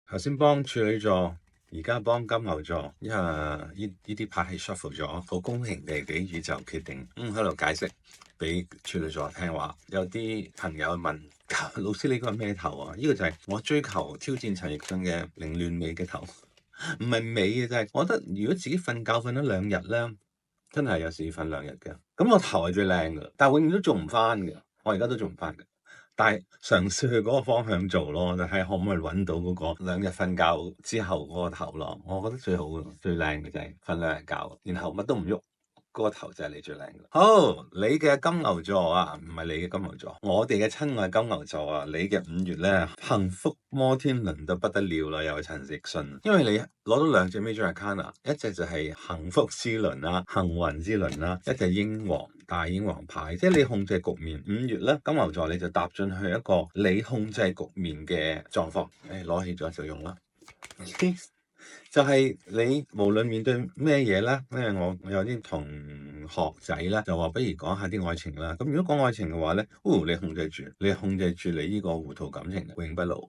頭先幫處女座，而家幫金牛座，因為呢啲牌係 shuffle 咗，好公平地俾宇宙決定。喺度解釋俾處女座聽話。有啲朋友問老師呢個係咩頭啊？呢個就係我追求挑戰陳奕迅嘅凌亂美嘅頭，唔係美嘅，就係我覺得如果自己瞓覺瞓咗2日咧，真係有時瞓2日嘅。咁我頭係最靚嘅，但係永遠都做唔翻嘅。我而家都做唔翻嘅。但係嘗試去嗰個方向做咯，就睇可唔可以揾到嗰個2日瞓覺之後嗰個頭咯。我覺得最好嘅、最靚嘅就係瞓2日覺，然後乜都唔喐，嗰個頭就係你最靚嘅。好，你嘅金牛座啊，唔係你嘅金牛座，我哋嘅親愛金牛座啊，你嘅5月咧幸福摩天輪到不得了啦，又係陳奕迅，因為你攞到2隻 Major Arcana，一隻就係幸福之輪啦、幸運之輪啦，一隻英皇。大英皇牌，即係你控制局面。5月咧，金牛座你就踏進去一個你控制局面嘅狀況。攞起咗就用啦。就係你無論面對咩嘢咧，因為我有啲同學仔咧就話，不如講下啲愛情啦。咁如果講愛情嘅話咧，你控制住你呢個糊塗感情，永不老。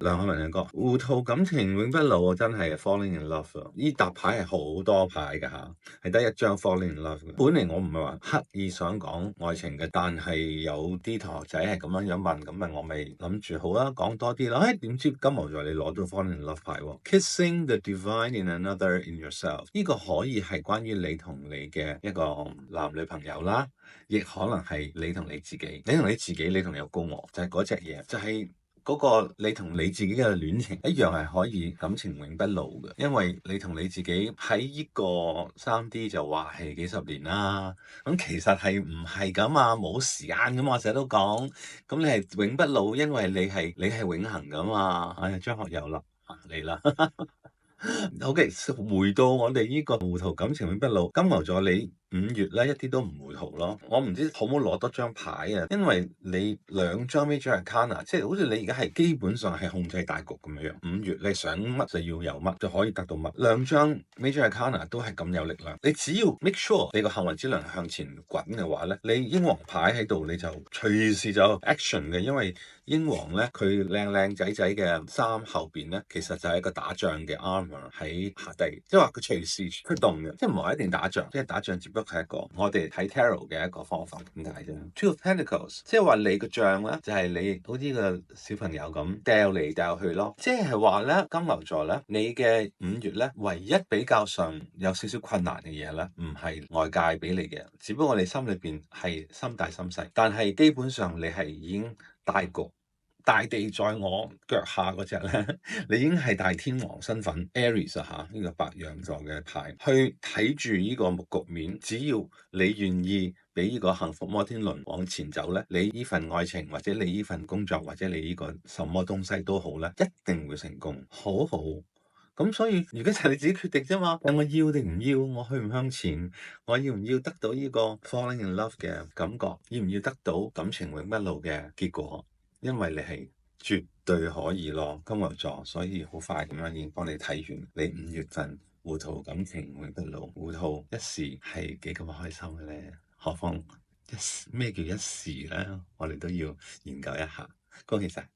梁漢文嘅歌，糊塗感情永不老，真係 falling in love 啊！呢沓牌係好多牌㗎吓，係得一張 falling in love。本嚟我唔係話刻意想講愛情嘅，但係有啲同學仔係咁樣問，咁我咪諗住好啦，講多啲啦。點知金牛座你攞到 falling in love 牌喎，Kissing the divine in another in yourself，呢個可以係關於你同你嘅一個男女朋友啦，亦可能係你同你自己，你同你有高我，就係嗰隻嘢，就係。嗰個你同你自己嘅戀情一樣係可以感情永不老嘅，因為你同你自己喺呢個3D 就話係幾十年啦，咁其實係唔係咁啊？冇時間㗎嘛，我成日都講，咁你係永不老，因為你係永恆㗎嘛。哎呀，張學友啦，嚟啦。OK，回到我哋呢個糊塗感情永不老，金牛座你5月咧一啲都唔糊塗咯。我唔知可唔可以攞多張牌啊？因為你2張 Major Arcana，即係好似你而家係基本上係控制大局咁樣。5月你想乜就要有乜，就可以得到乜。2張 Major Arcana 都係咁有力量。你只要 make sure 你個幸運之輪向前滾嘅話咧，你英皇牌喺度你就隨時就 action 嘅，因為英皇咧佢靚仔嘅衫後邊咧，其實就係一個打仗嘅 armor 喺下低，即係話佢隨時出動嘅，即係唔係一定打仗，即係打仗只不過係一個我哋睇 tarot 嘅一個方法咁解啫。Two of Pentacles，即係話你個仗咧就係你好似個小朋友咁掉嚟掉去咯，即係話咧金牛座咧，你嘅5月咧唯一比較上有少少困難嘅嘢咧，唔係外界俾你嘅，只不過你心裏邊係心大心細，但係基本上你係已經大局。大地在我腳下嗰隻咧，你已經係大天王身份 Aries 啊嚇，呢個白羊座嘅牌，去睇住呢個局面。只要你願意俾呢個幸福摩天輪往前走咧，你呢份愛情或者你呢份工作或者你呢個什麼東西都好咧，一定會成功，好好。咁所以而家就係你自己決定啫嘛，我要定唔要，我去唔向前，我要唔要得到呢個 falling in love 嘅感覺，要唔要得到感情永不老嘅結果？因為你係絕對可以咯，金牛座，所以好快咁樣已經幫你睇完你5月份糊塗感情永不老，糊塗一時係幾咁開心嘅咧？何況咩叫一時咧？我哋都要研究一下。恭喜晒！